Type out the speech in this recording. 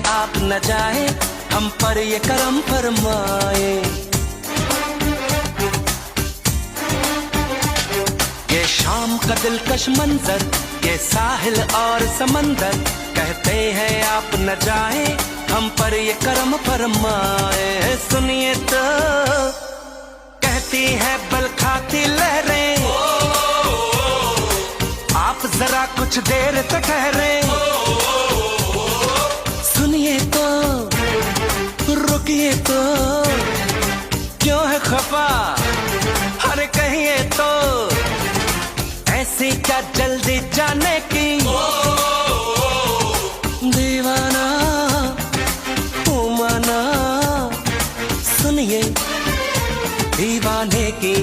आप न जाए, हम पर ये करम फरमाए। ये शाम का दिलकश मंजर, ये साहिल और समंदर, कहते हैं आप न जाए, हम पर ये करम फरमाए। सुनिए तो कहती है बल खाती लहरें, आप जरा कुछ देर तक ठहरे। सुनिए तो रुकिए तो, क्यों है खफा, अरे कहिए तो, ऐसी क्या जल्दी जाने की। दीवाना तू माना, सुनिए दीवाने की